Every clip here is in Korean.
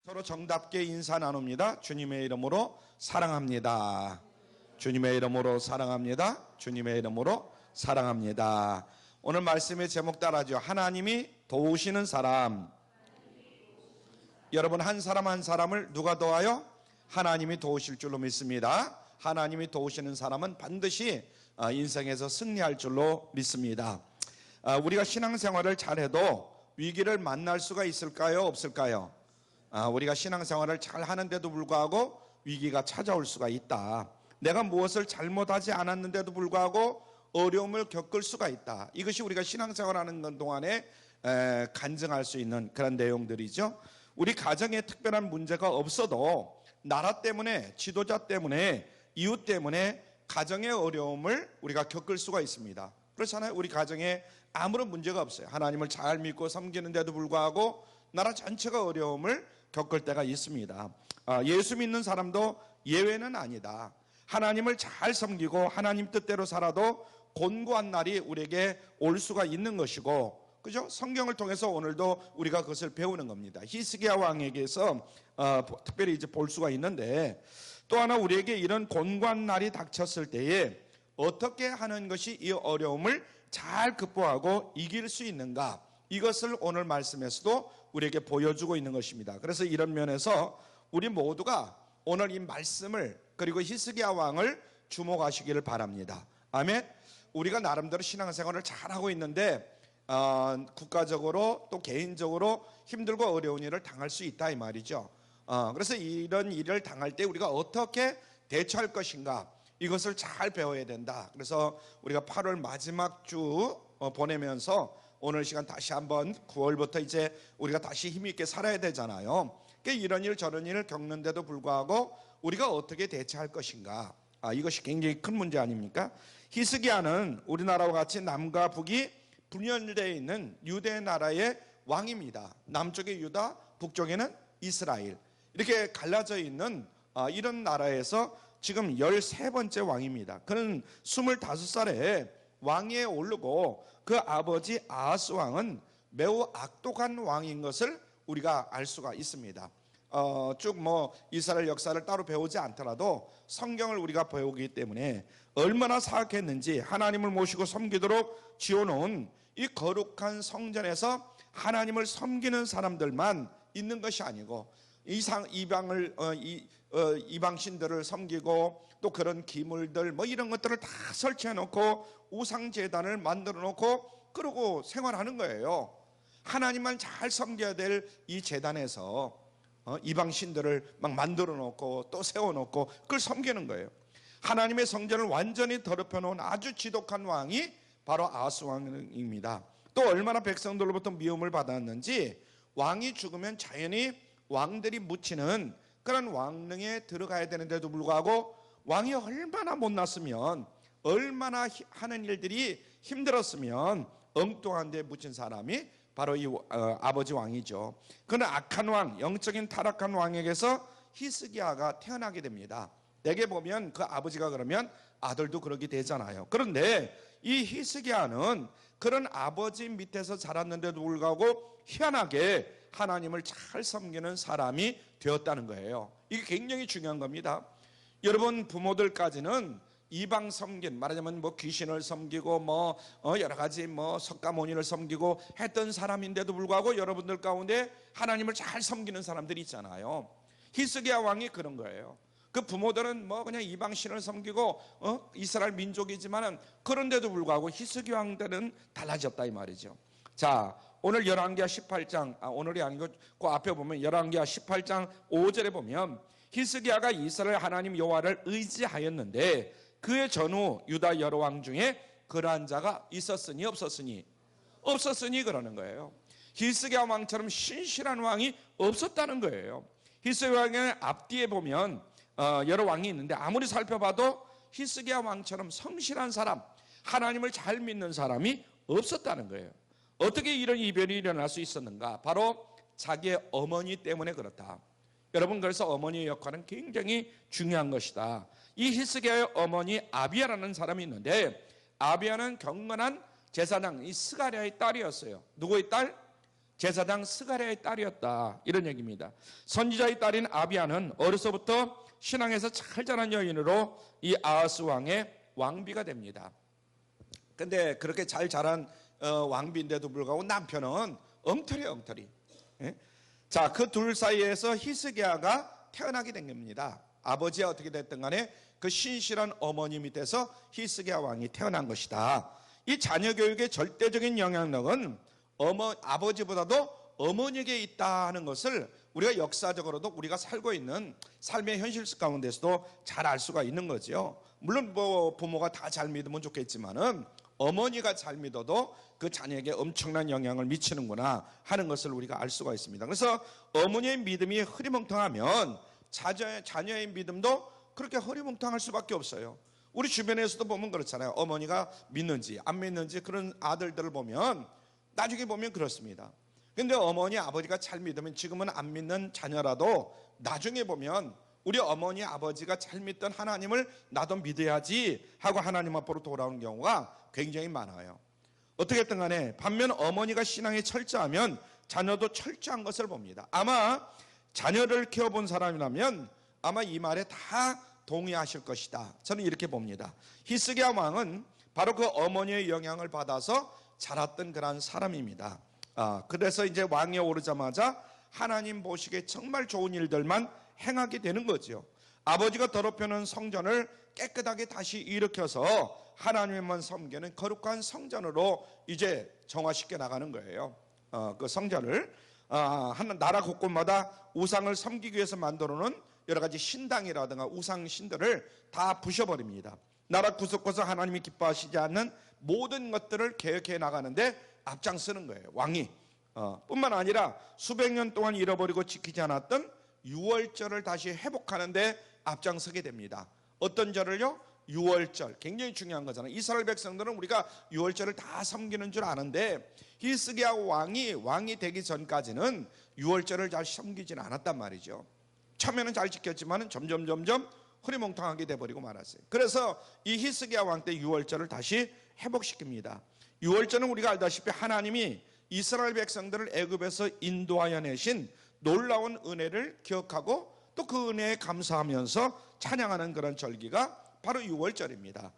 서로 정답게 인사 나눕니다. 주님의 이름으로 사랑합니다. 주님의 이름으로 사랑합니다. 주님의 이름으로 사랑합니다. 오늘 말씀의 제목 따라죠. 하나님이 도우시는 사람. 여러분, 한 사람 한 사람을 누가 도와요? 하나님이 도우실 줄로 믿습니다. 하나님이 도우시는 사람은 반드시 인생에서 승리할 줄로 믿습니다. 우리가 신앙생활을 잘해도 위기를 만날 수가 있을까요? 없을까요? 우리가 신앙생활을 잘 하는데도 불구하고 위기가 찾아올 수가 있다. 내가 무엇을 잘못하지 않았는데도 불구하고 어려움을 겪을 수가 있다. 이것이 우리가 신앙생활하는 동안에 간증할 수 있는 그런 내용들이죠. 우리 가정에 특별한 문제가 없어도 나라 때문에, 지도자 때문에, 이웃 때문에 가정의 어려움을 우리가 겪을 수가 있습니다. 그렇잖아요. 우리 가정에 아무런 문제가 없어요. 하나님을 잘 믿고 섬기는데도 불구하고 나라 전체가 어려움을 겪을 때가 있습니다. 예수 믿는 사람도 예외는 아니다. 하나님을 잘 섬기고 하나님 뜻대로 살아도 곤고한 날이 우리에게 올 수가 있는 것이고, 그죠? 성경을 통해서 오늘도 우리가 그것을 배우는 겁니다. 히스기야 왕에게서 특별히 이제 볼 수가 있는데, 또 하나 우리에게 이런 곤고한 날이 닥쳤을 때에 어떻게 하는 것이 이 어려움을 잘 극복하고 이길 수 있는가? 이것을 오늘 말씀에서도 우리에게 보여주고 있는 것입니다. 그래서 이런 면에서 우리 모두가 오늘 이 말씀을, 그리고 히스기야 왕을 주목하시기를 바랍니다. 아멘. 우리가 나름대로 신앙생활을 잘하고 있는데 국가적으로 또 개인적으로 힘들고 어려운 일을 당할 수 있다 이 말이죠. 그래서 이런 일을 당할 때 우리가 어떻게 대처할 것인가, 이것을 잘 배워야 된다. 그래서 우리가 8월 마지막 주 보내면서 오늘 시간 다시 한번 9월부터 이제 우리가 다시 힘있게 살아야 되잖아요. 그러니까 이런 일 저런 일을 겪는데도 불구하고 우리가 어떻게 대처할 것인가, 이것이 굉장히 큰 문제 아닙니까? 히스기야는 우리나라와 같이 남과 북이 분열되어 있는 유대 나라의 왕입니다. 남쪽에 유다, 북쪽에는 이스라엘, 이렇게 갈라져 있는 이런 나라에서 지금 13번째 왕입니다. 그는 25살에 왕위에 오르고 그 아버지 아하스 왕은 매우 악독한 왕인 것을 우리가 알 수가 있습니다. 쭉 이스라엘 역사를 따로 배우지 않더라도 성경을 우리가 배우기 때문에 얼마나 사악했는지, 하나님을 모시고 섬기도록 지어놓은 이 거룩한 성전에서 하나님을 섬기는 사람들만 있는 것이 아니고 이방신들을 섬기고 또 그런 기물들 이런 것들을 다 설치해 놓고 우상제단을 만들어 놓고 그러고 생활하는 거예요. 하나님만 잘 섬겨야 될 이 제단에서 이방신들을 막 만들어 놓고 또 세워 놓고 그걸 섬기는 거예요. 하나님의 성전을 완전히 더럽혀 놓은 아주 지독한 왕이 바로 아하스 왕입니다. 또 얼마나 백성들로부터 미움을 받았는지, 왕이 죽으면 자연히 왕들이 묻히는 그런 왕릉에 들어가야 되는데도 불구하고 왕이 얼마나 못났으면, 얼마나 하는 일들이 힘들었으면 엉뚱한 데 묻힌 사람이 바로 이 아버지 왕이죠. 그는 악한 왕, 영적인 타락한 왕에게서 히스기야가 태어나게 됩니다. 내게 보면 그 아버지가 그러면 아들도 그러게 되잖아요. 그런데 이 히스기야는 그런 아버지 밑에서 자랐는데도 불구하고 희한하게 하나님을 잘 섬기는 사람이 되었다는 거예요. 이게 굉장히 중요한 겁니다. 여러분, 부모들까지는 이방 섬긴, 말하자면 귀신을 섬기고 여러 가지 석가모니를 섬기고 했던 사람인데도 불구하고 여러분들 가운데 하나님을 잘 섬기는 사람들이 있잖아요. 히스기야 왕이 그런 거예요. 그 부모들은 그냥 이방신을 섬기고 이스라엘 민족이지만은 그런데도 불구하고 히스기야 왕들은 달라졌다 이 말이죠. 자, 오늘 열왕기하 18장, 오늘이 아니고 그 앞에 보면 열왕기하 18장 5절에 보면 히스기야가 이스라엘 하나님 여호와를 의지하였는데 그의 전후 유다 여러 왕 중에 그러한 자가 있었으니 없었으니 그러는 거예요. 히스기야 왕처럼 신실한 왕이 없었다는 거예요. 히스기야 왕의 앞뒤에 보면 여러 왕이 있는데 아무리 살펴봐도 히스기야 왕처럼 성실한 사람, 하나님을 잘 믿는 사람이 없었다는 거예요. 어떻게 이런 이별이 일어날 수 있었는가? 바로 자기의 어머니 때문에 그렇다. 여러분, 그래서 어머니의 역할은 굉장히 중요한 것이다. 이 히스기야의 어머니 아비야라는 사람이 있는데, 아비야는 경건한 제사장 이 스가랴의 딸이었어요. 누구의 딸? 제사장 스가랴의 딸이었다, 이런 얘기입니다. 선지자의 딸인 아비야는 어려서부터 신앙에서 잘 자란 여인으로 이 아하스 왕의 왕비가 됩니다. 근데 그렇게 잘 자란 왕비인데도 불구하고 남편은 엉터리. 예? 자, 그 둘 사이에서 히스기야가 태어나게 된 겁니다. 아버지가 어떻게 됐든 간에 그 신실한 어머니 밑에서 히스기야 왕이 태어난 것이다. 이 자녀 교육의 절대적인 영향력은 아버지보다도 어머니에게 있다 하는 것을 우리가 역사적으로도 우리가 살고 있는 삶의 현실 가운데서도 잘 알 수가 있는 거죠. 물론 뭐 부모가 다 잘 믿으면 좋겠지만은 어머니가 잘 믿어도 그 자녀에게 엄청난 영향을 미치는구나 하는 것을 우리가 알 수가 있습니다. 그래서 어머니의 믿음이 흐리멍텅하면 자녀의 믿음도 그렇게 흐리멍텅할 수밖에 없어요. 우리 주변에서도 보면 그렇잖아요. 어머니가 믿는지 안 믿는지 그런 아들들을 보면 나중에 보면 그렇습니다. 근데 어머니 아버지가 잘 믿으면 지금은 안 믿는 자녀라도 나중에 보면 우리 어머니 아버지가 잘 믿던 하나님을 나도 믿어야지 하고 하나님 앞으로 돌아오는 경우가 굉장히 많아요. 어떻게든 간에 반면 어머니가 신앙에 철저하면 자녀도 철저한 것을 봅니다. 아마 자녀를 키워본 사람이라면 아마 이 말에 다 동의하실 것이다. 저는 이렇게 봅니다. 히스기야 왕은 바로 그 어머니의 영향을 받아서 자랐던 그런 사람입니다. 그래서 이제 왕에 오르자마자 하나님 보시기에 정말 좋은 일들만 행하게 되는 거죠. 아버지가 더럽혀놓은 성전을 깨끗하게 다시 일으켜서 하나님만 섬기는 거룩한 성전으로 이제 정화시켜 나가는 거예요. 그 성전을 나라 곳곳마다 우상을 섬기기 위해서 만들어 놓은 여러 가지 신당이라든가 우상 신들을 다 부셔버립니다. 나라 구석구석 하나님이 기뻐하시지 않는 모든 것들을 개혁해 나가는데 앞장서는 거예요, 왕이. 뿐만 아니라 수백 년 동안 잃어버리고 지키지 않았던 유월절을 다시 회복하는데 앞장서게 됩니다. 어떤 절을요? 유월절. 굉장히 중요한 거잖아요. 이스라엘 백성들은 우리가 유월절을 다 섬기는 줄 아는데 히스기야 왕이 되기 전까지는 유월절을 잘 섬기지는 않았단 말이죠. 처음에는 잘 지켰지만 점점 흐리멍텅하게 돼버리고 말았어요. 그래서 이 히스기야 왕 때 유월절을 다시 회복시킵니다. 유월절은 우리가 알다시피 하나님이 이스라엘 백성들을 애굽에서 인도하여 내신 놀라운 은혜를 기억하고 또 그 은혜에 감사하면서 찬양하는 그런 절기가 바로 유월절입니다.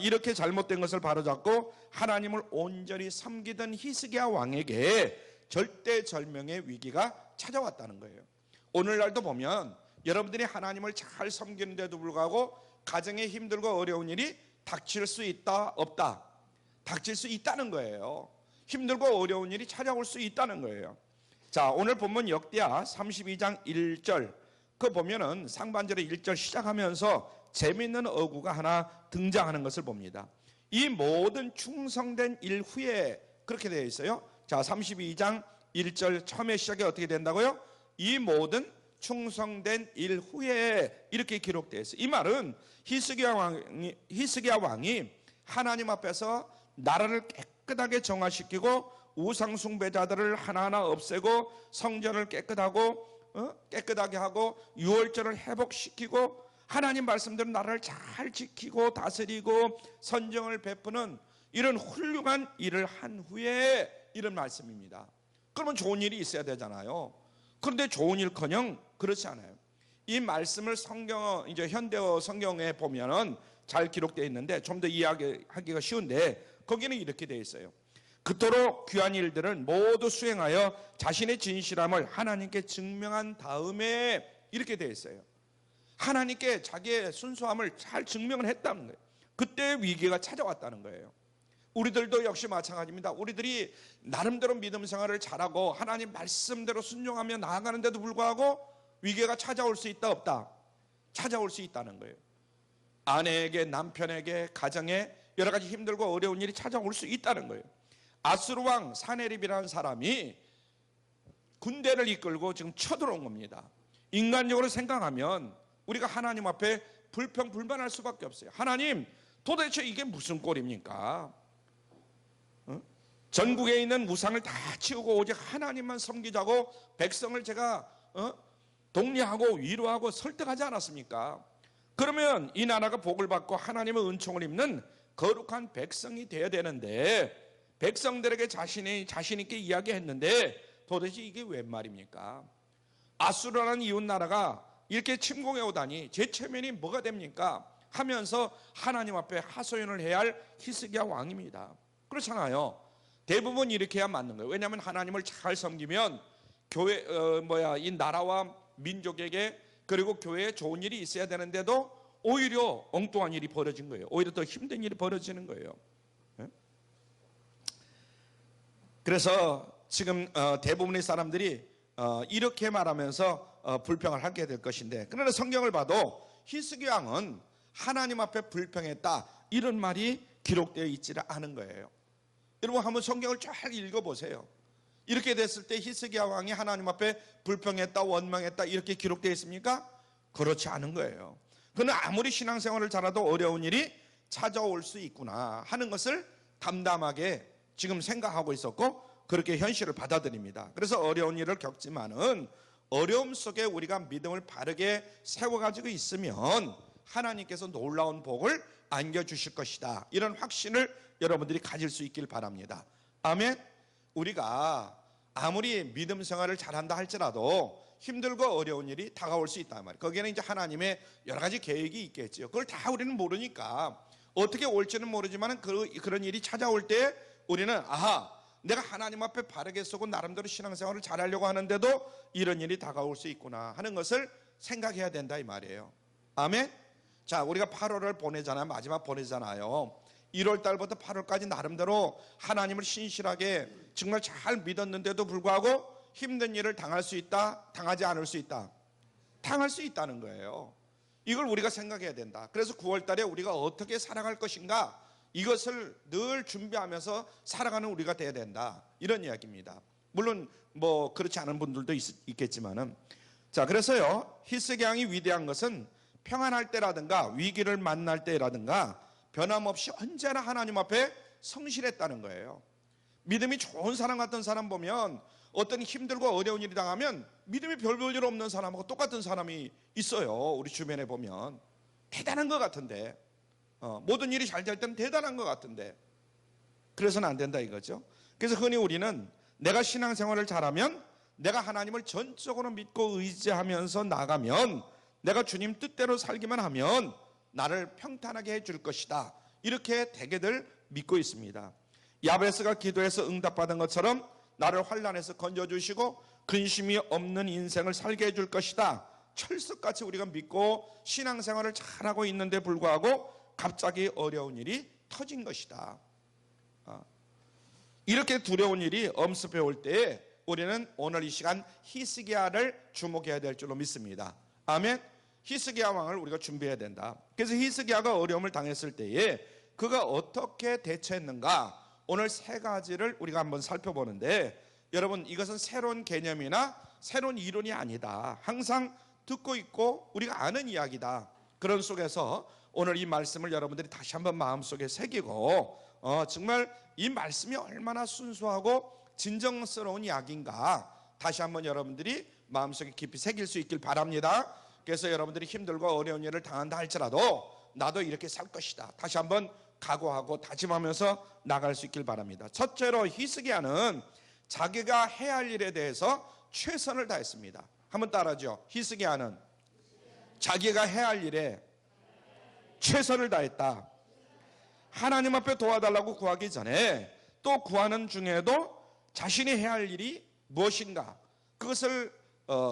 이렇게 잘못된 것을 바로잡고 하나님을 온전히 섬기던 히스기야 왕에게 절대절명의 위기가 찾아왔다는 거예요. 오늘날도 보면 여러분들이 하나님을 잘 섬기는데도 불구하고 가정에 힘들고 어려운 일이 닥칠 수 있다 없다? 닥칠 수 있다는 거예요. 힘들고 어려운 일이 찾아올 수 있다는 거예요. 자, 오늘 본문 역대하 32장 1절 그 보면은 상반절의 1절 시작하면서 재미있는 어구가 하나 등장하는 것을 봅니다. 이 모든 충성된 일 후에 그렇게 되어 있어요. 자, 32장 1절 처음에 시작이 어떻게 된다고요? 이 모든 충성된 일 후에 이렇게 기록되어 있어요. 이 말은 히스기야 왕이 하나님 앞에서 나라를 깨끗하게 정화시키고 우상 숭배자들을 하나하나 없애고 성전을 깨끗하게 하고 유월절을 회복시키고 하나님 말씀대로 나라를 잘 지키고 다스리고 선정을 베푸는 이런 훌륭한 일을 한 후에 이런 말씀입니다. 그러면 좋은 일이 있어야 되잖아요. 그런데 좋은 일커녕 그렇지 않아요. 이 말씀을 이제 현대어 성경에 보면은 잘 기록되어 있는데 좀 더 이해하기가 쉬운데 거기는 이렇게 되어 있어요. 그토록 귀한 일들을 모두 수행하여 자신의 진실함을 하나님께 증명한 다음에 이렇게 되어 있어요. 하나님께 자기의 순수함을 잘 증명을 했다는 거예요. 그때 위기가 찾아왔다는 거예요. 우리들도 역시 마찬가지입니다. 우리들이 나름대로 믿음 생활을 잘하고 하나님 말씀대로 순종하며 나아가는데도 불구하고 위기가 찾아올 수 있다 없다? 찾아올 수 있다는 거예요. 아내에게 남편에게 가정에 여러 가지 힘들고 어려운 일이 찾아올 수 있다는 거예요. 아수르 왕 사네립이라는 사람이 군대를 이끌고 지금 쳐들어온 겁니다. 인간적으로 생각하면 우리가 하나님 앞에 불평불만할 수밖에 없어요. 하나님 도대체 이게 무슨 꼴입니까? 전국에 있는 우상을 다 치우고 오직 하나님만 섬기자고 백성을 제가 독려하고 위로하고 설득하지 않았습니까? 그러면 이 나라가 복을 받고 하나님의 은총을 입는 거룩한 백성이 되어야 되는데 백성들에게 자신 있게 이야기했는데 도대체 이게 웬 말입니까? 아수르라는 이웃 나라가 이렇게 침공해 오다니 제 체면이 뭐가 됩니까? 하면서 하나님 앞에 하소연을 해야 할 히스기야 왕입니다. 그렇잖아요. 대부분 이렇게 해야 맞는 거예요. 왜냐하면 하나님을 잘 섬기면 교회 이 나라와 민족에게 그리고 교회에 좋은 일이 있어야 되는데도 오히려 엉뚱한 일이 벌어진 거예요. 오히려 더 힘든 일이 벌어지는 거예요. 그래서 지금 대부분의 사람들이 이렇게 말하면서 불평을 하게 될 것인데, 그러나 성경을 봐도 히스기야 왕은 하나님 앞에 불평했다 이런 말이 기록되어 있지를 않은 거예요. 여러분 한번 성경을 잘 읽어보세요. 이렇게 됐을 때 히스기야 왕이 하나님 앞에 불평했다 원망했다 이렇게 기록되어 있습니까? 그렇지 않은 거예요. 그는 아무리 신앙생활을 잘해도 어려운 일이 찾아올 수 있구나 하는 것을 담담하게 지금 생각하고 있었고 그렇게 현실을 받아들입니다. 그래서 어려운 일을 겪지만은 어려움 속에 우리가 믿음을 바르게 세워가지고 있으면 하나님께서 놀라운 복을 안겨주실 것이다, 이런 확신을 여러분들이 가질 수 있길 바랍니다. 아멘. 우리가 아무리 믿음 생활을 잘한다 할지라도 힘들고 어려운 일이 다가올 수 있단 말이에요. 거기에는 이제 하나님의 여러 가지 계획이 있겠죠. 그걸 다 우리는 모르니까 어떻게 올지는 모르지만 그런 일이 찾아올 때 우리는 내가 하나님 앞에 바르게 서고 나름대로 신앙생활을 잘하려고 하는데도 이런 일이 다가올 수 있구나 하는 것을 생각해야 된다 이 말이에요. 아멘. 자, 우리가 8월을 보내잖아요. 마지막 보내잖아요. 1월 달부터 8월까지 나름대로 하나님을 신실하게 정말 잘 믿었는데도 불구하고 힘든 일을 당할 수 있다, 당하지 않을 수 있다? 당할 수 있다는 거예요. 이걸 우리가 생각해야 된다. 그래서 9월 달에 우리가 어떻게 살아갈 것인가, 이것을 늘 준비하면서 살아가는 우리가 돼야 된다, 이런 이야기입니다. 물론 뭐 그렇지 않은 분들도 있겠지만은. 자, 그래서요, 히스기야 왕이 위대한 것은 평안할 때라든가 위기를 만날 때라든가 변함없이 언제나 하나님 앞에 성실했다는 거예요. 믿음이 좋은 사람 같은 사람 보면 어떤 힘들고 어려운 일이 당하면 믿음이 별 볼 일 없는 사람하고 똑같은 사람이 있어요. 우리 주변에 보면 대단한 것 같은데, 모든 일이 잘 될 때는 대단한 것 같은데 그래서는 안 된다 이거죠. 그래서 흔히 우리는 내가 신앙생활을 잘하면, 내가 하나님을 전적으로 믿고 의지하면서 나가면, 내가 주님 뜻대로 살기만 하면 나를 평탄하게 해줄 것이다, 이렇게 되게들 믿고 있습니다. 야베스가 기도해서 응답받은 것처럼 나를 환난에서 건져주시고 근심이 없는 인생을 살게 해줄 것이다, 철석같이 우리가 믿고 신앙생활을 잘하고 있는데 불구하고 갑자기 어려운 일이 터진 것이다. 이렇게 두려운 일이 엄습해 올 때에 우리는 오늘 이 시간 히스기야를 주목해야 될 줄로 믿습니다. 아멘. 히스기야 왕을 우리가 준비해야 된다. 그래서 히스기야가 어려움을 당했을 때에 그가 어떻게 대처했는가, 오늘 세 가지를 우리가 한번 살펴보는데, 여러분 이것은 새로운 개념이나 새로운 이론이 아니다. 항상 듣고 있고 우리가 아는 이야기다. 그런 속에서 오늘 이 말씀을 여러분들이 다시 한번 마음속에 새기고 정말 이 말씀이 얼마나 순수하고 진정스러운 이야기인가 다시 한번 여러분들이 마음속에 깊이 새길 수 있길 바랍니다. 그래서 여러분들이 힘들고 어려운 일을 당한다 할지라도 나도 이렇게 살 것이다, 다시 한번 각오하고 다짐하면서 나갈 수 있길 바랍니다. 첫째로 히스기야는 자기가 해야 할 일에 대해서 최선을 다했습니다. 한번 따라하죠. 히스기야는 자기가 해야 할 일에 최선을 다했다. 하나님 앞에 도와달라고 구하기 전에 또 구하는 중에도 자신이 해야 할 일이 무엇인가, 그것을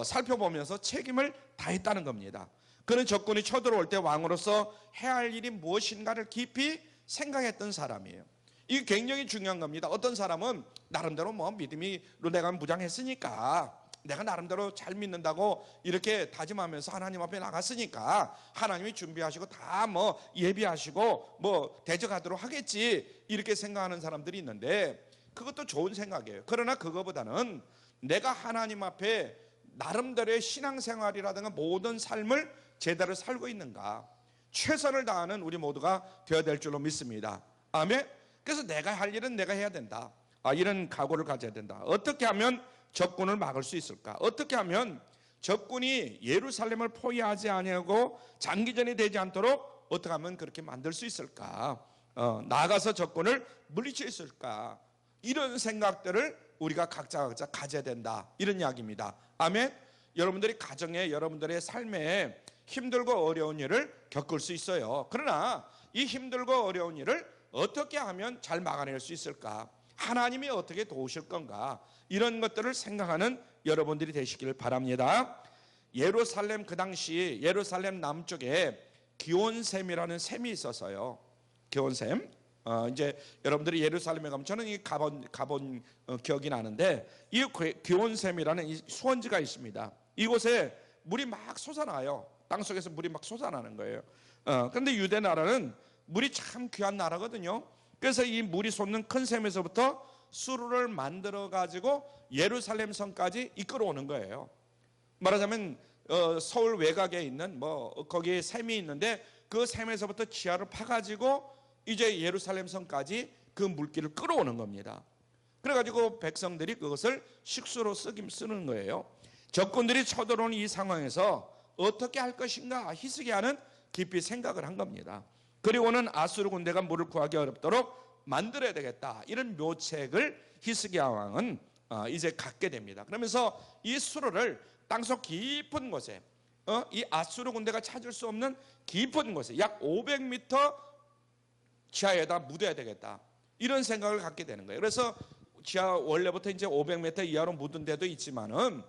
살펴보면서 책임을 다했다는 겁니다. 그는 적군이 쳐들어올 때 왕으로서 해야 할 일이 무엇인가를 깊이 생각했던 사람이에요. 이게 굉장히 중요한 겁니다. 어떤 사람은 나름대로 믿음으로 내가 무장했으니까, 내가 나름대로 잘 믿는다고 이렇게 다짐하면서 하나님 앞에 나갔으니까 하나님이 준비하시고 다 예비하시고 대적하도록 하겠지, 이렇게 생각하는 사람들이 있는데 그것도 좋은 생각이에요. 그러나 그거보다는 내가 하나님 앞에 나름대로의 신앙생활이라든가 모든 삶을 제대로 살고 있는가, 최선을 다하는 우리 모두가 되어야 될 줄로 믿습니다. 아멘. 그래서 내가 할 일은 내가 해야 된다, 이런 각오를 가져야 된다. 어떻게 하면 적군을 막을 수 있을까? 어떻게 하면 적군이 예루살렘을 포위하지 아니하고 장기전이 되지 않도록 어떻게 하면 그렇게 만들 수 있을까? 나아가서 적군을 물리칠 수 있을까? 이런 생각들을 우리가 각자 가져야 된다, 이런 이야기입니다. 아멘. 여러분들이 가정에, 여러분들의 삶에 힘들고 어려운 일을 겪을 수 있어요. 그러나 이 힘들고 어려운 일을 어떻게 하면 잘 막아낼 수 있을까? 하나님이 어떻게 도우실 건가? 이런 것들을 생각하는 여러분들이 되시기를 바랍니다. 예루살렘, 그 당시 예루살렘 남쪽에 기온샘이라는 샘이 있어서요. 기온샘. 이제 여러분들이 예루살렘에 가면, 저는 이 가본 기억이 나는데, 이 기온샘이라는 이 수원지가 있습니다. 이곳에 물이 막 솟아나요. 땅속에서 물이 막 솟아나는 거예요. 그런데 유대 나라는 물이 참 귀한 나라거든요. 그래서 이 물이 솟는 큰 샘에서부터 수로를 만들어 가지고 예루살렘 성까지 이끌어오는 거예요. 말하자면 서울 외곽에 있는 거기에 샘이 있는데, 그 샘에서부터 지하를 파가지고 이제 예루살렘 성까지 그 물길을 끌어오는 겁니다. 그래가지고 백성들이 그것을 식수로 쓰는 거예요. 적군들이 쳐들어오는 이 상황에서 어떻게 할 것인가 히스기야는 깊이 생각을 한 겁니다. 그리고는 아수르 군대가 물을 구하기 어렵도록 만들어야 되겠다, 이런 묘책을 히스기야 왕은 이제 갖게 됩니다. 그러면서 이 수로를 땅속 깊은 곳에, 이 아수르 군대가 찾을 수 없는 깊은 곳에 약 500m 지하에다 묻어야 되겠다, 이런 생각을 갖게 되는 거예요. 그래서 지하 원래부터 이제 500m 이하로 묻은 데도 있지만은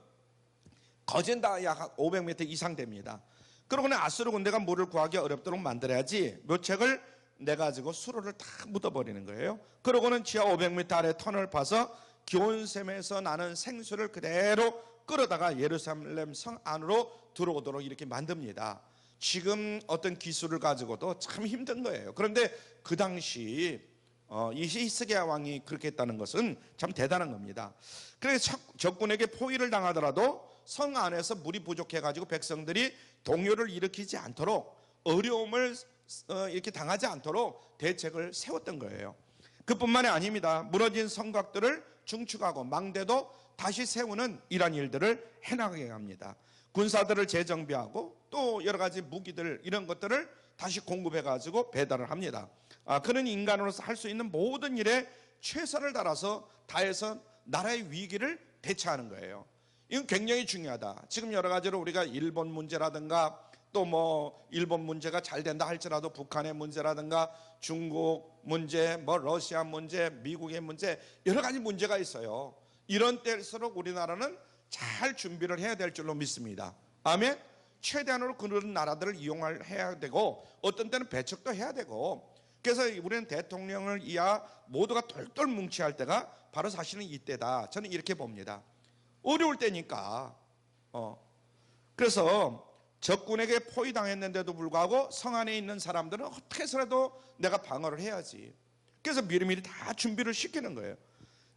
거진 다 약 500m 이상 됩니다. 그러고는 아수르 군대가 물을 구하기 어렵도록 만들어야지 묘책을 내가지고 수로를 다 묻어버리는 거예요. 그러고는 지하 500m 아래 터널을 파서 기온샘에서 나는 생수를 그대로 끌어다가 예루살렘 성 안으로 들어오도록 이렇게 만듭니다. 지금 어떤 기술을 가지고도 참 힘든 거예요. 그런데 그 당시 이 히스기야 왕이 그렇게 했다는 것은 참 대단한 겁니다. 그래서 적군에게 포위를 당하더라도 성 안에서 물이 부족해가지고 백성들이 동요를 일으키지 않도록, 어려움을 이렇게 당하지 않도록 대책을 세웠던 거예요. 그뿐만이 아닙니다. 무너진 성곽들을 중축하고 망대도 다시 세우는 이런 일들을 해나가게 합니다. 군사들을 재정비하고 또 여러 가지 무기들, 이런 것들을 다시 공급해가지고 배달을 합니다. 그는 인간으로서 할 수 있는 모든 일에 최선을 다해서 나라의 위기를 대처하는 거예요. 이건 굉장히 중요하다. 지금 여러 가지로 우리가 일본 문제라든가 또 일본 문제가 잘 된다 할지라도 북한의 문제라든가 중국 문제, 러시아 문제, 미국의 문제, 여러 가지 문제가 있어요. 이런 때일수록 우리나라는 잘 준비를 해야 될 줄로 믿습니다. 아멘. 최대한으로 그런 나라들을 이용해야 되고, 어떤 때는 배척도 해야 되고, 그래서 우리는 대통령을 이하 모두가 똘똘 뭉치할 때가 바로 사실은 이때다, 저는 이렇게 봅니다. 어려울 때니까. 그래서 적군에게 포위당했는데도 불구하고 성 안에 있는 사람들은 어떻게 해서라도 내가 방어를 해야지. 그래서 미리미리 다 준비를 시키는 거예요.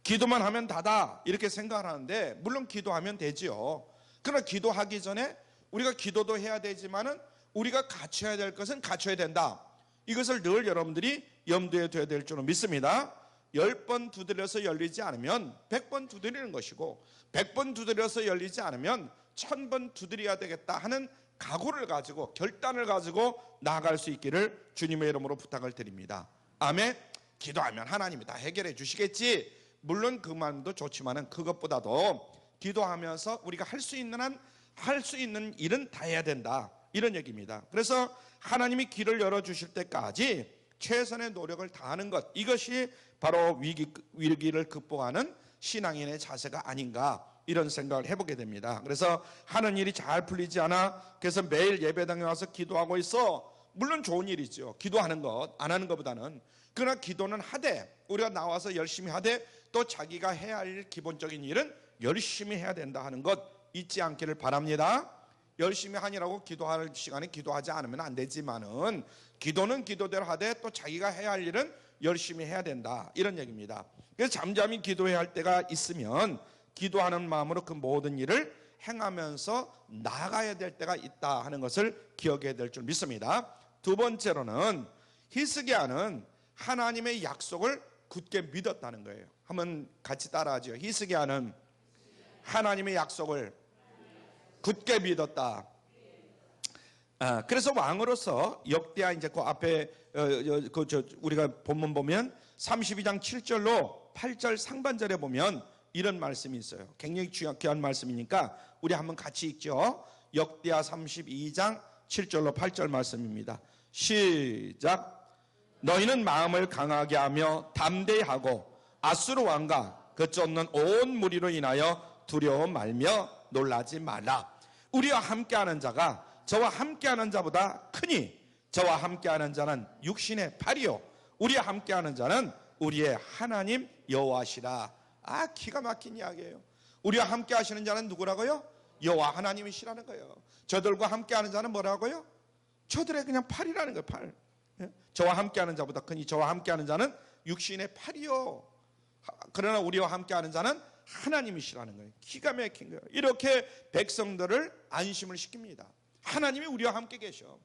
기도만 하면 다다, 이렇게 생각하는데, 물론 기도하면 되지요. 그러나 기도하기 전에 우리가 기도도 해야 되지만은 우리가 갖춰야 될 것은 갖춰야 된다. 이것을 늘 여러분들이 염두에 둬야 될 줄로 믿습니다. 10번 두드려서 열리지 않으면 100번 두드리는 것이고, 100번 두드려서 열리지 않으면 1000번 두드려야 되겠다 하는 각오를 가지고, 결단을 가지고 나아갈 수 있기를 주님의 이름으로 부탁을 드립니다. 아멘. 기도하면 하나님이 다 해결해 주시겠지. 물론 그 마음도 좋지만은 그것보다도 기도하면서 우리가 할 수 있는 일은 다 해야 된다, 이런 얘기입니다. 그래서 하나님이 길을 열어주실 때까지 최선의 노력을 다하는 것, 이것이 바로 위기를 극복하는 신앙인의 자세가 아닌가, 이런 생각을 해보게 됩니다. 그래서 하는 일이 잘 풀리지 않아, 그래서 매일 예배당에 와서 기도하고 있어. 물론 좋은 일이죠, 기도하는 것, 안 하는 것보다는. 그러나 기도는 하되, 우리가 나와서 열심히 하되, 또 자기가 해야 할 기본적인 일은 열심히 해야 된다 하는 것 잊지 않기를 바랍니다. 열심히 하니라고 기도할 시간에 기도하지 않으면 안 되지만은, 기도는 기도대로 하되 또 자기가 해야 할 일은 열심히 해야 된다, 이런 얘기입니다. 그래서 잠잠히 기도해야 할 때가 있으면 기도하는 마음으로 그 모든 일을 행하면서 나아가야 될 때가 있다 하는 것을 기억해야 될 줄 믿습니다. 두 번째로는 히스기야는 하나님의 약속을 굳게 믿었다는 거예요. 한번 같이 따라하죠. 히스기야는 하나님의 약속을 굳게 믿었다. 그래서 왕으로서 역대하, 이제 그 앞에 우리가 본문 보면 32장 7절로 8절 상반절에 보면 이런 말씀이 있어요. 굉장히 귀한 말씀이니까 우리 한번 같이 읽죠. 역대하 32장 7절로 8절 말씀입니다. 시작. 너희는 마음을 강하게 하며 담대히 하고 아수르 왕과 그 쫓는 온 무리로 인하여 두려워 말며 놀라지 말라. 우리와 함께하는 자가 저와 함께하는 자보다 크니 저와 함께하는 자는 육신의 팔이요 우리와 함께하는 자는 우리의 하나님 여호와시라. 기가 막힌 이야기예요. 우리와 함께하시는 자는 누구라고요? 여호와 하나님이시라는 거예요. 저들과 함께하는 자는 뭐라고요? 저들의 그냥 팔이라는 거예요. 팔. 저와 함께하는 자보다 크니 저와 함께하는 자는 육신의 팔이요 그러나 우리와 함께하는 자는 하나님이시라는 거예요. 기가 막힌 거예요. 이렇게 백성들을 안심을 시킵니다. 하나님이 우리와 함께 계셔.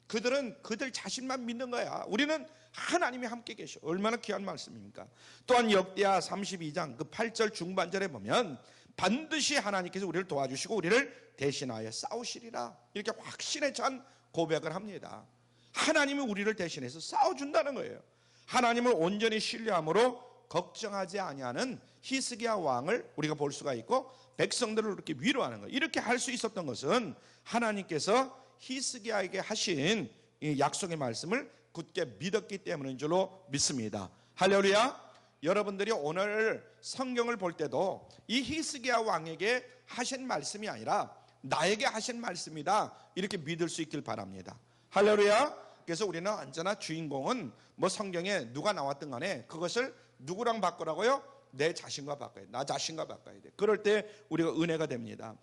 그들은 그들 자신만 믿는 거야. 우리는 하나님이 함께 계셔. 얼마나 귀한 말씀입니까? 또한 역대하 32장 그 8절 중반절에 보면 반드시 하나님께서 우리를 도와주시고 우리를 대신하여 싸우시리라. 이렇게 확신에 찬 고백을 합니다. 하나님이 우리를 대신해서 싸워준다는 거예요. 하나님을 온전히 신뢰함으로 걱정하지 아니하는 히스기야 왕을 우리가 볼 수가 있고 백성들을 이렇게 위로하는 거예요. 이렇게 할 수 있었던 것은 하나님께서 히스기야에게 하신 이 약속의 말씀을 굳게 믿었기 때문인 줄로 믿습니다. 할렐루야. 여러분들이 오늘 성경을 볼 때도 이 히스기야 왕에게 하신 말씀이 아니라 나에게 하신 말씀이다 이렇게 믿을 수 있길 바랍니다. 할렐루야. 그래서 우리는 언제나 주인공은 뭐 성경에 누가 나왔든 간에 그것을 누구랑 바꾸라고요? 내 자신과 바꿔야 돼. 나 자신과 바꿔야 돼. 그럴 때 우리가 은혜가 됩니다.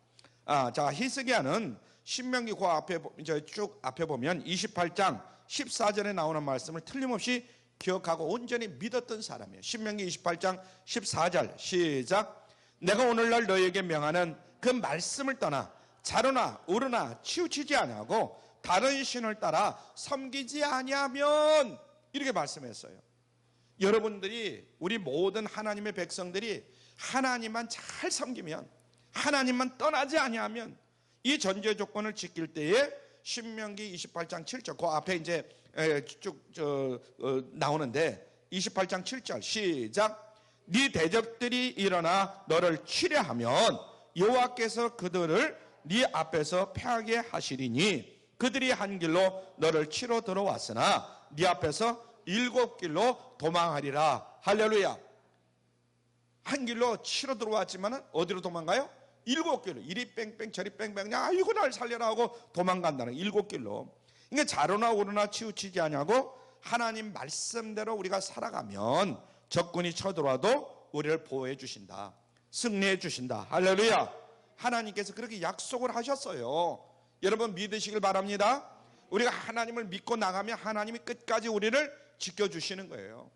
자, 히스기야는 신명기 그 앞에 쭉 앞에 보면 28장 14절에 나오는 말씀을 틀림없이 기억하고 온전히 믿었던 사람이에요. 신명기 28장 14절 시작. 내가 오늘날 너희에게 명하는 그 말씀을 떠나 자루나 우르나 치우치지 아니하고 다른 신을 따라 섬기지 아니하면 이렇게 말씀했어요. 여러분들이 우리 모든 하나님의 백성들이 하나님만 잘 섬기면 하나님만 떠나지 아니하면 이 전제 조건을 지킬 때에 신명기 28장 7절 그 앞에 이제 쭉 나오는데 28장 7절 시작. 네 대적들이 일어나 너를 치려하면 여호와께서 그들을 네 앞에서 패하게 하시리니 그들이 한 길로 너를 치러 들어왔으나 네 앞에서 7길로 도망하리라. 할렐루야. 한 길로 치러 들어왔지만 어디로 도망가요? 7길로. 이리 뺑뺑 저리 뺑뺑 아이고 날 살려라 하고 도망간다는 7길로. 그러니까 자로나 오르나 치우치지 않냐고 하나님 말씀대로 우리가 살아가면 적군이 쳐들어와도 우리를 보호해 주신다. 승리해 주신다. 할렐루야. 하나님께서 그렇게 약속을 하셨어요. 여러분 믿으시길 바랍니다. 우리가 하나님을 믿고 나가면 하나님이 끝까지 우리를 지켜주시는 거예요.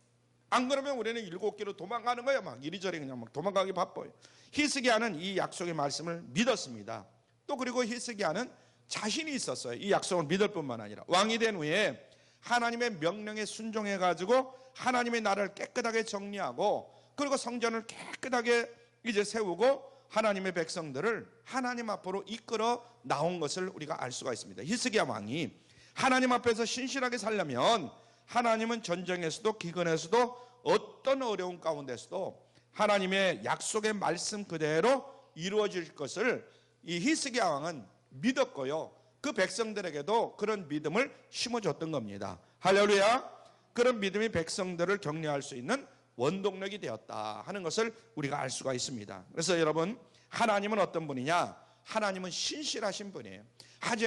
안 그러면 우리는 7길로 도망가는 거예요. 막 이리저리 그냥 막 도망가기 바빠요. 히스기야는 이 약속의 말씀을 믿었습니다. 또 그리고 히스기야는 자신이 있었어요. 이 약속을 믿을 뿐만 아니라 왕이 된 후에 하나님의 명령에 순종해 가지고 하나님의 나라를 깨끗하게 정리하고 그리고 성전을 깨끗하게 이제 세우고 하나님의 백성들을 하나님 앞으로 이끌어 나온 것을 우리가 알 수가 있습니다. 히스기야 왕이 하나님 앞에서 신실하게 살려면 하나님은 전쟁에서도 기근에서도 어떤 어려운 가운데서도 하나님의 약속의 말씀 그대로 이루어질 것을 이 히스기야 왕은 믿었고요. 그 백성들에게도 그런 믿음을 심어줬던 겁니다. 할렐루야. 그런 믿음이 백성들을 격려할 수 있는 원동력이 되었다 하는 것을 우리가 알 수가 있습니다. 그래서 여러분 하나님은 어떤 분이냐? 하나님은 신실하신 분이에요.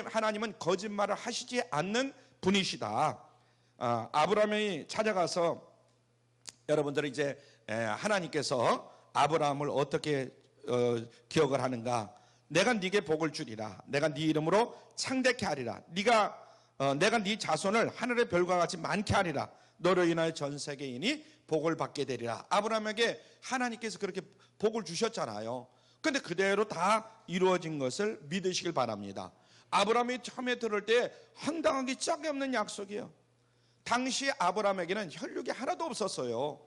하나님은 거짓말을 하시지 않는 분이시다. 아브라함이 찾아가서 여러분들은 이제 하나님께서 아브라함을 어떻게 기억을 하는가? 내가 네게 복을 주리라. 내가 네 이름으로 창대케 하리라. 내가 네 자손을 하늘의 별과 같이 많게 하리라. 너로 인하여 전 세계인이 복을 받게 되리라. 아브라함에게 하나님께서 그렇게 복을 주셨잖아요. 그런데 그대로 다 이루어진 것을 믿으시길 바랍니다. 아브라함이 처음에 들을 때 황당하기 짝이 없는 약속이에요. 당시 아브라함에게는 혈육이 하나도 없었어요.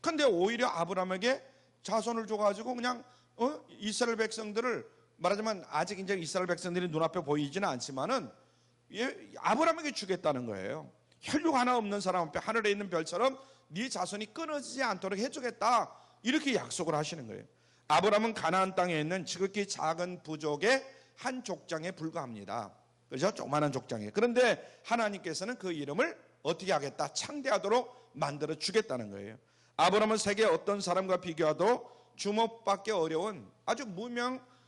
그런데 오히려 아브라함에게 자손을 줘가지고 그냥 이스라엘 백성들을 말하자면 아직 이제 이스라엘 백성들이 눈앞에 보이지는 않지만은 아브라함에게 주겠다는 거예요. 혈육 하나 없는 사람 앞에 하늘에 있는 별처럼 네 자손이 끊어지지 않도록 해주겠다. 이렇게 약속을 하시는 거예요. 아브라함은 가나안 땅에 있는 지극히 작은 부족의 한 족장에 불과합니다. 그렇죠? 조그마한 족장에. 그런데 하나님께서는 그 이름을 어떻게 하겠다? 창대하도록 만들어 주겠다는 거예요. 아브라함은 세계 어떤 사람과 비교하도 주목받기 어려운 아주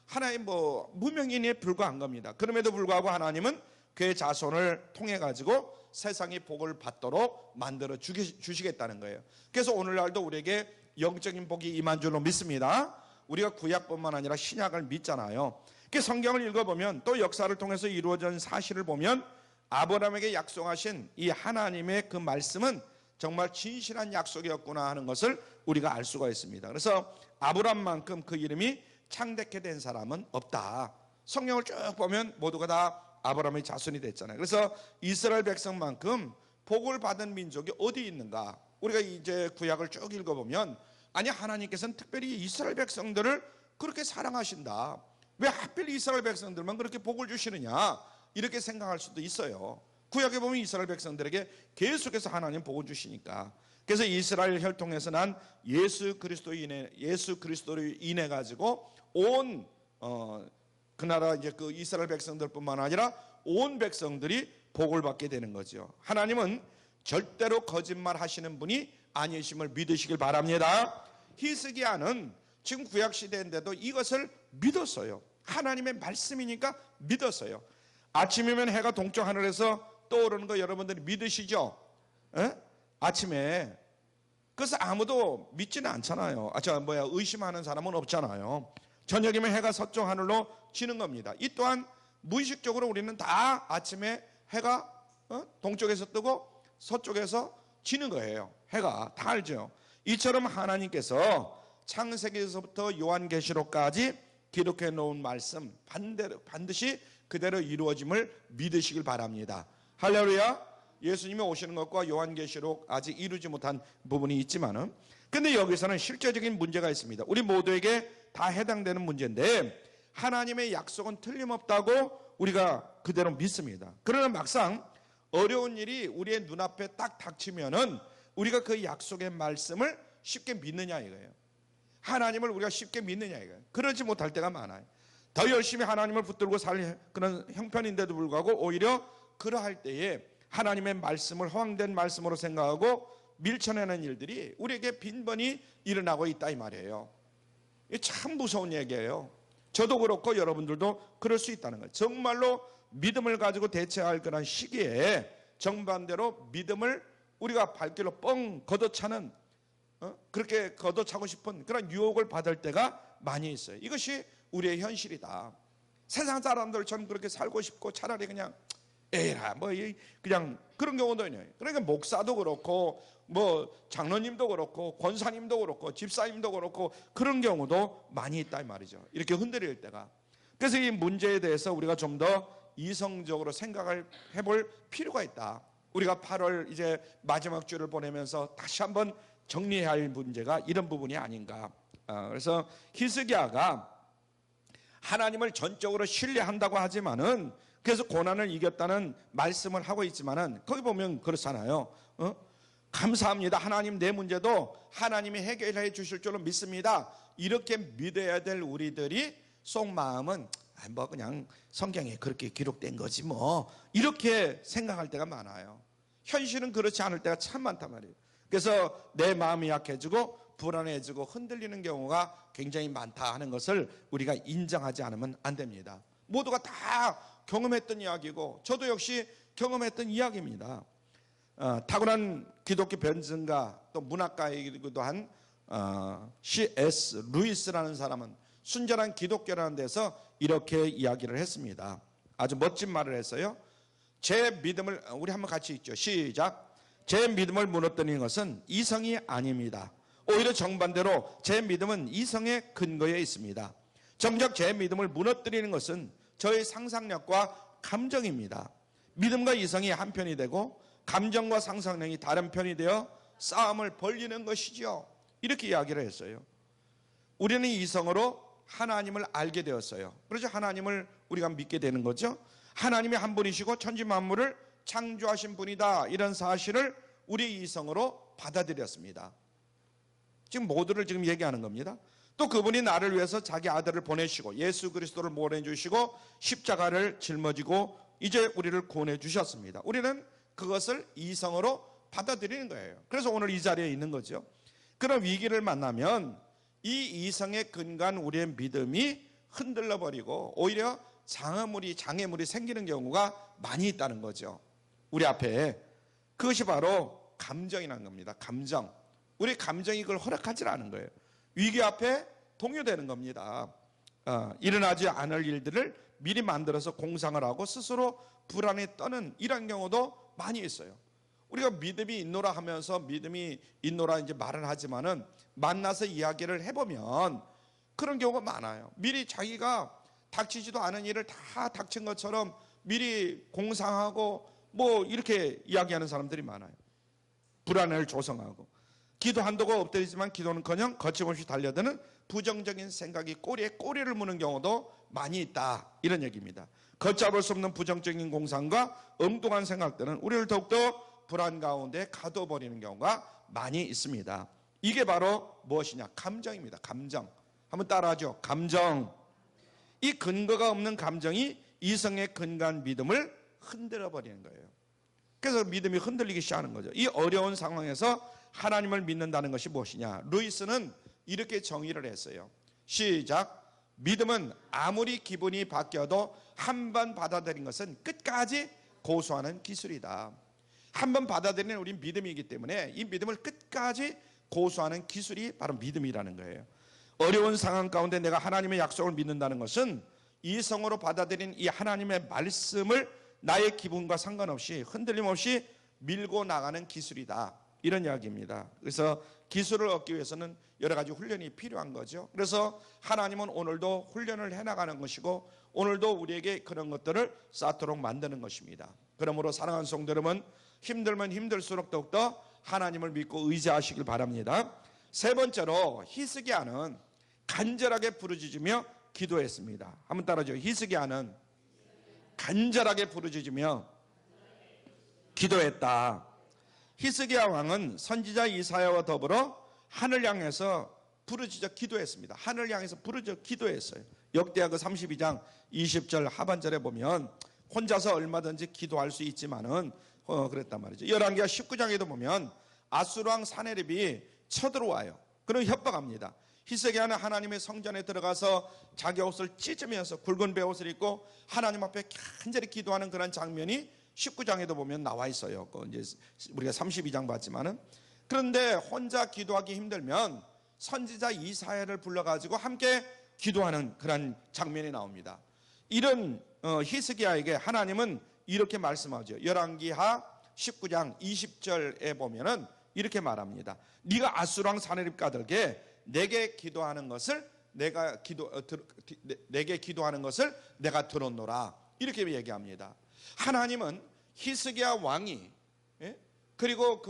하나의 무명인에 불과한 겁니다. 그럼에도 불구하고 하나님은 그의 자손을 통해 가지고 세상이 복을 받도록 만들어 주시겠다는 거예요. 그래서 오늘날도 우리에게 영적인 복이 임한 줄로 믿습니다. 우리가 구약뿐만 아니라 신약을 믿잖아요. 그 성경을 읽어보면 또 역사를 통해서 이루어진 사실을 보면 아브라함에게 약속하신 이 하나님의 그 말씀은 정말 진실한 약속이었구나 하는 것을 우리가 알 수가 있습니다. 그래서 아브라함만큼 그 이름이 창대케 된 사람은 없다. 성경을 쭉 보면 모두가 다 아브라함의 자손이 됐잖아요. 그래서 이스라엘 백성만큼 복을 받은 민족이 어디 있는가? 우리가 이제 구약을 쭉 읽어보면 아니 하나님께서는 특별히 이스라엘 백성들을 그렇게 사랑하신다. 왜 하필 이스라엘 백성들만 그렇게 복을 주시느냐? 이렇게 생각할 수도 있어요. 구약에 보면 이스라엘 백성들에게 계속해서 하나님 복을 주시니까. 그래서 이스라엘 혈통에서 난 예수 그리스도로 인해 가지고 온 그 나라 이제 그 이스라엘 백성들뿐만 아니라 온 백성들이 복을 받게 되는 거죠. 하나님은 절대로 거짓말 하시는 분이 아니심을 믿으시길 바랍니다. 히스기야는 지금 구약 시대인데도 이것을 믿었어요. 하나님의 말씀이니까 믿었어요. 아침이면 해가 동쪽 하늘에서 떠오르는 거 여러분들이 믿으시죠? 에? 아침에. 그래서 아무도 믿지는 않잖아요. 의심하는 사람은 없잖아요. 저녁이면 해가 서쪽 하늘로 지는 겁니다. 이 또한 무의식적으로 우리는 다 아침에 해가 동쪽에서 뜨고 서쪽에서 지는 거예요. 해가 다 알죠. 이처럼 하나님께서 창세기에서부터 요한계시록까지 기록해 놓은 말씀 반드시 그대로 이루어짐을 믿으시길 바랍니다. 할렐루야. 예수님이 오시는 것과 요한계시록 아직 이루지 못한 부분이 있지만은 근데 여기서는 실제적인 문제가 있습니다. 우리 모두에게 다 해당되는 문제인데 하나님의 약속은 틀림없다고 우리가 그대로 믿습니다. 그러나 막상 어려운 일이 우리의 눈앞에 딱 닥치면은 우리가 그 약속의 말씀을 쉽게 믿느냐 이거예요. 하나님을 우리가 쉽게 믿느냐 이거예요. 그러지 못할 때가 많아요. 더 열심히 하나님을 붙들고 살 그런 형편인데도 불구하고 오히려 그러할 때에 하나님의 말씀을 허황된 말씀으로 생각하고 밀쳐내는 일들이 우리에게 빈번히 일어나고 있다 이 말이에요. 이게 참 무서운 얘기예요. 저도 그렇고 여러분들도 그럴 수 있다는 거예요. 정말로 믿음을 가지고 대처할 그런 시기에 정반대로 믿음을 우리가 발길로 뻥 걷어차는 그렇게 걷어차고 싶은 그런 유혹을 받을 때가 많이 있어요. 이것이 우리의 현실이다. 세상 사람들처럼 그렇게 살고 싶고 차라리 그냥 에라 그냥 그런 경우도 있네요. 그러니까 목사도 그렇고 장로님도 그렇고 권사님도 그렇고 집사님도 그렇고 그런 경우도 많이 있다 이 말이죠. 이렇게 흔들릴 때가. 그래서 이 문제에 대해서 우리가 좀 더 이성적으로 생각을 해볼 필요가 있다. 우리가 8월 이제 마지막 주를 보내면서 다시 한번 정리해야 할 문제가 이런 부분이 아닌가. 그래서 히스기야가 하나님을 전적으로 신뢰한다고 하지만은 그래서 고난을 이겼다는 말씀을 하고 있지만은 거기 보면 그렇잖아요. 감사합니다. 하나님 내 문제도 하나님이 해결해 주실 줄로 믿습니다. 이렇게 믿어야 될 우리들이 속마음은 그냥 성경에 그렇게 기록된 거지 이렇게 생각할 때가 많아요. 현실은 그렇지 않을 때가 참 많단 말이에요. 그래서 내 마음이 약해지고 불안해지고 흔들리는 경우가 굉장히 많다 하는 것을 우리가 인정하지 않으면 안 됩니다. 모두가 다 경험했던 이야기고 저도 역시 경험했던 이야기입니다. 탁월한 기독교 변증가 또 문학가이기도 한 C.S. 루이스라는 사람은 순전한 기독교라는 데서 이렇게 이야기를 했습니다. 아주 멋진 말을 했어요. 제 믿음을 우리 한번 같이 읽죠. 시작. 제 믿음을 무너뜨리는 것은 이성이 아닙니다. 오히려 정반대로 제 믿음은 이성의 근거에 있습니다. 정작 제 믿음을 무너뜨리는 것은 저의 상상력과 감정입니다. 믿음과 이성이 한 편이 되고 감정과 상상력이 다른 편이 되어 싸움을 벌이는 것이죠. 이렇게 이야기를 했어요. 우리는 이성으로 하나님을 알게 되었어요. 그래서 하나님을 우리가 믿게 되는 거죠. 하나님이 한 분이시고 천지 만물을 창조하신 분이다. 이런 사실을 우리 이성으로 받아들였습니다. 지금 모두를 지금 얘기하는 겁니다. 또 그분이 나를 위해서 자기 아들을 보내시고 예수 그리스도를 보내주시고 십자가를 짊어지고 이제 우리를 구원해 주셨습니다. 우리는 그것을 이성으로 받아들이는 거예요. 그래서 오늘 이 자리에 있는 거죠. 그런 위기를 만나면 이 이성에 근거한 우리의 믿음이 흔들려 버리고 오히려 장애물이 생기는 경우가 많이 있다는 거죠. 우리 앞에 그것이 바로 감정이라는 겁니다. 감정. 우리 감정이 그걸 허락하지 않은 거예요. 위기 앞에 동요되는 겁니다. 일어나지 않을 일들을 미리 만들어서 공상을 하고 스스로 불안에 떠는 이런 경우도 많이 있어요. 우리가 믿음이 있노라 하면서 믿음이 있노라 이제 말을 하지만은 만나서 이야기를 해보면 그런 경우가 많아요. 미리 자기가 닥치지도 않은 일을 다 닥친 것처럼 미리 공상하고 뭐 이렇게 이야기하는 사람들이 많아요. 불안을 조성하고 기도 한도가 엎드리지만 기도는커녕 거침없이 달려드는 부정적인 생각이 꼬리에 꼬리를 무는 경우도 많이 있다, 이런 얘기입니다. 걷잡을 수 없는 부정적인 공상과 엉뚱한 생각들은 우리를 더욱더 불안 가운데 가둬버리는 경우가 많이 있습니다. 이게 바로 무엇이냐? 감정입니다. 감정. 한번 따라하죠. 감정. 이 근거가 없는 감정이 이성에 근거한 믿음을 흔들어 버리는 거예요. 그래서 믿음이 흔들리기 시작하는 거죠. 이 어려운 상황에서 하나님을 믿는다는 것이 무엇이냐? 루이스는 이렇게 정의를 했어요. 시작. 믿음은 아무리 기분이 바뀌어도 한 번 받아들인 것은 끝까지 고수하는 기술이다. 한 번 받아들이는 우린 믿음이기 때문에 이 믿음을 끝까지 고수하는 기술이 바로 믿음이라는 거예요. 어려운 상황 가운데 내가 하나님의 약속을 믿는다는 것은 이성으로 받아들인 이 하나님의 말씀을 나의 기분과 상관없이 흔들림 없이 밀고 나가는 기술이다, 이런 이야기입니다. 그래서 기술을 얻기 위해서는 여러 가지 훈련이 필요한 거죠. 그래서 하나님은 오늘도 훈련을 해나가는 것이고 오늘도 우리에게 그런 것들을 쌓도록 만드는 것입니다. 그러므로 사랑하는 성도 여러분, 힘들면 힘들수록 더욱더 하나님을 믿고 의지하시길 바랍니다. 세 번째로 히스기야는 간절하게 부르짖으며 기도했습니다. 한번 따라하죠. 히스기야는 간절하게 부르짖으며 기도했다. 히스기야 왕은 선지자 이사야와 더불어 하늘 향해서 부르짖어 기도했습니다. 하늘 향해서 부르짖어 기도했어요. 역대하 32장 20절 하반절에 보면 혼자서 얼마든지 기도할 수 있지만은 그랬단 말이죠. 열왕기하 19장에도 보면 아수르 왕 사네립이 쳐들어와요. 그럼 협박합니다. 히스기야는 하나님의 성전에 들어가서 자기 옷을 찢으면서 굵은 베옷을 입고 하나님 앞에 간절히 기도하는 그런 장면이 19장에도 보면 나와 있어요. 이제 우리가 32장 봤지만은, 그런데 혼자 기도하기 힘들면 선지자 이사야를 불러가지고 함께 기도하는 그런 장면이 나옵니다. 이런 히스기야에게 하나님은 이렇게 말씀하죠. 열왕기하 19장 20절에 보면은 이렇게 말합니다. 네가 아수르 왕 사네립 가들게 내게 기도하는 것을 내게 기도하는 것을 내가 들었노라, 이렇게 얘기합니다. 하나님은 히스기야 왕이 그리고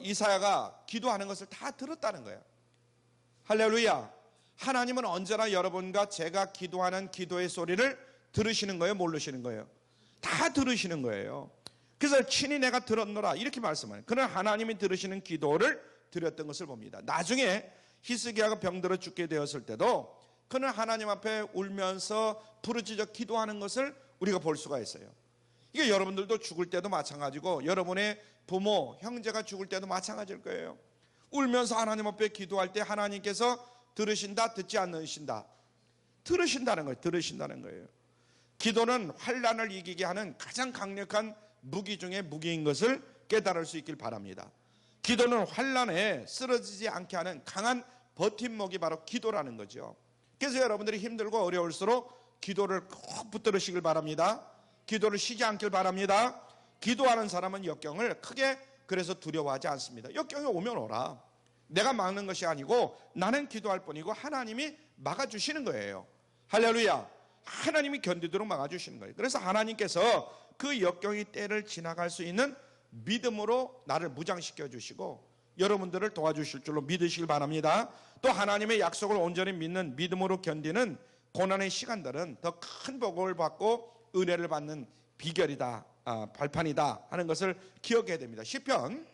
이사야가 기도하는 것을 다 들었다는 거예요. 할렐루야. 하나님은 언제나 여러분과 제가 기도하는 기도의 소리를 들으시는 거예요, 모르시는 거예요? 다 들으시는 거예요. 그래서 친히 내가 들었노라, 이렇게 말씀해요. 그러나 하나님이 들으시는 기도를 드렸던 것을 봅니다. 나중에 히스기야가 병들어 죽게 되었을 때도 그는 하나님 앞에 울면서 부르짖어 기도하는 것을 우리가 볼 수가 있어요. 이게 여러분들도 죽을 때도 마찬가지고 여러분의 부모, 형제가 죽을 때도 마찬가지일 거예요. 울면서 하나님 앞에 기도할 때 하나님께서 들으신다, 듣지 않으신다? 들으신다는 거예요. 들으신다는 거예요. 기도는 환난을 이기게 하는 가장 강력한 무기 중에 무기인 것을 깨달을 수 있길 바랍니다. 기도는 환난에 쓰러지지 않게 하는 강한 버팀목이 바로 기도라는 거죠. 그래서 여러분들이 힘들고 어려울수록 기도를 꼭 붙들으시길 바랍니다. 기도를 쉬지 않길 바랍니다. 기도하는 사람은 역경을 크게 그래서 두려워하지 않습니다. 역경이 오면 오라. 내가 막는 것이 아니고 나는 기도할 뿐이고 하나님이 막아주시는 거예요. 할렐루야. 하나님이 견디도록 막아주시는 거예요. 그래서 하나님께서 그 역경의 때를 지나갈 수 있는 믿음으로 나를 무장시켜 주시고 여러분들을 도와주실 줄로 믿으시길 바랍니다. 또 하나님의 약속을 온전히 믿는 믿음으로 견디는 고난의 시간들은 더 큰 복을 받고 은혜를 받는 비결이다, 발판이다 하는 것을 기억해야 됩니다. 시편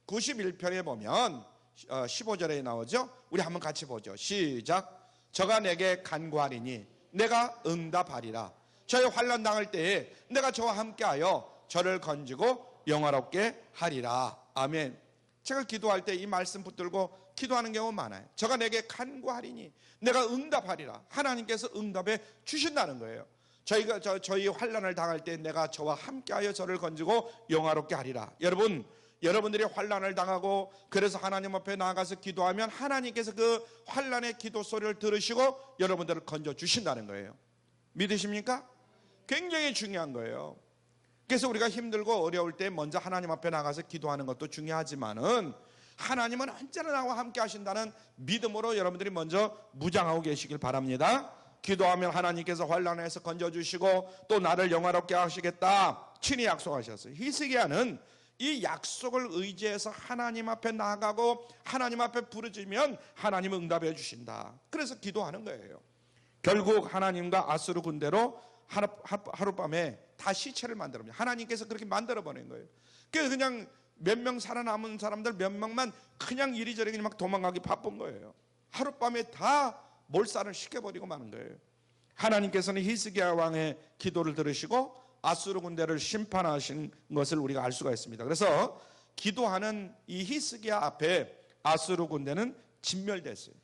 91편에 보면 15절에 나오죠. 우리 한번 같이 보죠. 시작. 저가 내게 간구하리니 내가 응답하리라. 저의 환난 당할 때에 내가 저와 함께하여 저를 건지고 영화롭게 하리라. 아멘. 제가 기도할 때 이 말씀 붙들고 기도하는 경우 많아요. 저가 내게 간구하리니 내가 응답하리라. 하나님께서 응답해 주신다는 거예요. 저희 환난을 당할 때 내가 저와 함께하여 저를 건지고 영화롭게 하리라. 여러분들이 환난을 당하고 그래서 하나님 앞에 나아가서 기도하면 하나님께서 그 환난의 기도 소리를 들으시고 여러분들을 건져 주신다는 거예요. 믿으십니까? 굉장히 중요한 거예요. 그래서 우리가 힘들고 어려울 때 먼저 하나님 앞에 나가서 기도하는 것도 중요하지만은 하나님은 언제나 나와 함께 하신다는 믿음으로 여러분들이 먼저 무장하고 계시길 바랍니다. 기도하면 하나님께서 환난에서 건져주시고 또 나를 영화롭게 하시겠다 친히 약속하셨어요. 히스기야는 이 약속을 의지해서 하나님 앞에 나가고 하나님 앞에 부르짖으면 하나님은 응답해 주신다. 그래서 기도하는 거예요. 결국 하나님과 아수르 군대로 하룻밤에 다 시체를 만들어버려요. 하나님께서 그렇게 만들어버린 거예요. 그래서 그냥 몇 명 살아남은 사람들 몇 명만 그냥 이리저리 막 도망가기 바쁜 거예요. 하룻밤에 다 몰살을 시켜버리고 마는 거예요. 하나님께서는 히스기야 왕의 기도를 들으시고 아수르 군대를 심판하신 것을 우리가 알 수가 있습니다. 그래서 기도하는 이 히스기야 앞에 아수르 군대는 진멸됐어요.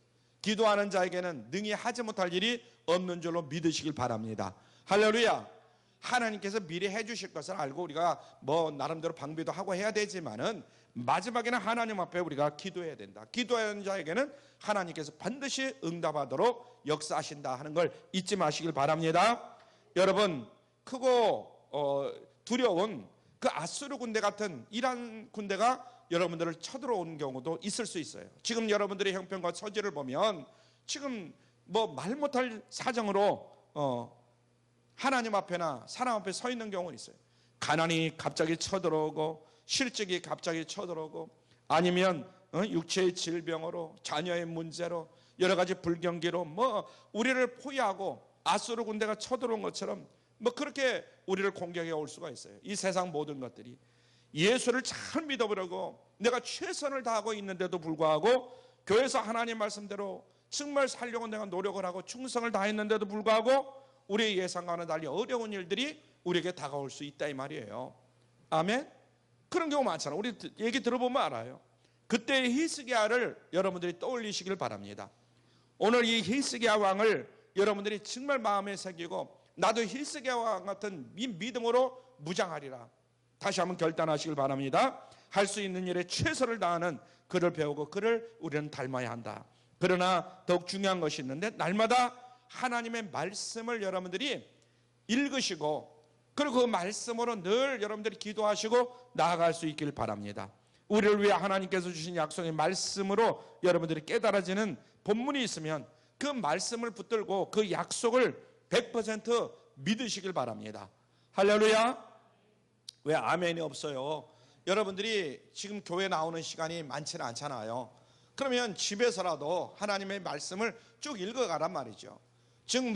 기도하는 자에게는 능히 하지 못할 일이 없는 줄로 믿으시길 바랍니다. 할렐루야. 하나님께서 미리 해주실 것을 알고 우리가 나름대로 방비도 하고 해야 되지만은 마지막에는 하나님 앞에 우리가 기도해야 된다. 기도하는 자에게는 하나님께서 반드시 응답하도록 역사하신다 하는 걸 잊지 마시길 바랍니다. 여러분, 크고 두려운 그 아수르 군대 같은 이란 군대가 여러분들을 쳐들어오는 경우도 있을 수 있어요. 지금 여러분들의 형편과 처지를 보면 지금 말 못할 사정으로 하나님 앞에나 사람 앞에 서 있는 경우는 있어요. 가난이 갑자기 쳐들어오고 실직이 갑자기 쳐들어오고 아니면 육체의 질병으로 자녀의 문제로 여러 가지 불경기로 우리를 포위하고 아수르 군대가 쳐들어온 것처럼 그렇게 우리를 공격해 올 수가 있어요. 이 세상 모든 것들이 예수를 잘 믿어보려고 내가 최선을 다하고 있는데도 불구하고 교회에서 하나님 말씀대로 정말 살려고 내가 노력을 하고 충성을 다했는데도 불구하고 우리의 예상과는 달리 어려운 일들이 우리에게 다가올 수 있다 이 말이에요. 아멘. 그런 경우 많잖아요. 우리 얘기 들어보면 알아요. 그때의 히스기야를 여러분들이 떠올리시길 바랍니다. 오늘 이 히스기야 왕을 여러분들이 정말 마음에 새기고 나도 히스기야 왕 같은 믿음으로 무장하리라. 다시 한번 결단하시길 바랍니다. 할 수 있는 일에 최선을 다하는 그를 배우고 그를 우리는 닮아야 한다. 그러나 더욱 중요한 것이 있는데 날마다 하나님의 말씀을 여러분들이 읽으시고 그리고 그 말씀으로 늘 여러분들이 기도하시고 나아갈 수 있기를 바랍니다. 우리를 위해 하나님께서 주신 약속의 말씀으로 여러분들이 깨달아지는 본문이 있으면 그 말씀을 붙들고 그 약속을 100% 믿으시길 바랍니다. 할렐루야. 왜 아멘이 없어요? 여러분들이 지금 교회 나오는 시간이 많지는 않잖아요. 그러면 집에서라도 하나님의 말씀을 쭉 읽어가란 말이죠. 지금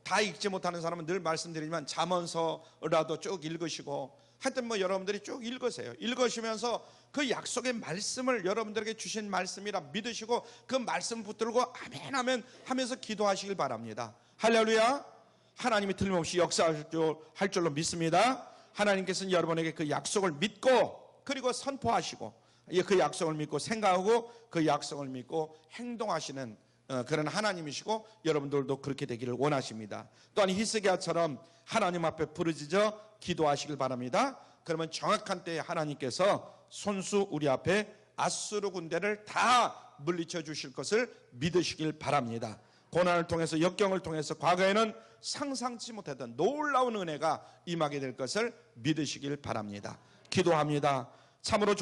다 읽지 못하는 사람은 늘 말씀드리지만 잠언서라도 쭉 읽으시고 하여튼 여러분들이 쭉 읽으세요. 읽으시면서 그 약속의 말씀을 여러분들에게 주신 말씀이라 믿으시고 그 말씀 붙들고 아멘 아멘 하면서 기도하시길 바랍니다. 할렐루야. 하나님이 틀림없이 역사할 줄로 믿습니다. 하나님께서는 여러분에게 그 약속을 믿고 그리고 선포하시고 그 약속을 믿고 생각하고 그 약속을 믿고 행동하시는 그런 하나님이시고 여러분들도 그렇게 되기를 원하십니다. 또한 히스기야처럼 하나님 앞에 부르짖어 기도하시길 바랍니다. 그러면 정확한 때에 하나님께서 손수 우리 앞에 아수르 군대를 다 물리쳐 주실 것을 믿으시길 바랍니다. 고난을 통해서 역경을 통해서 과거에는 상상치 못했던 놀라운 은혜가 임하게 될 것을 믿으시길 바랍니다. 기도합니다. 참으로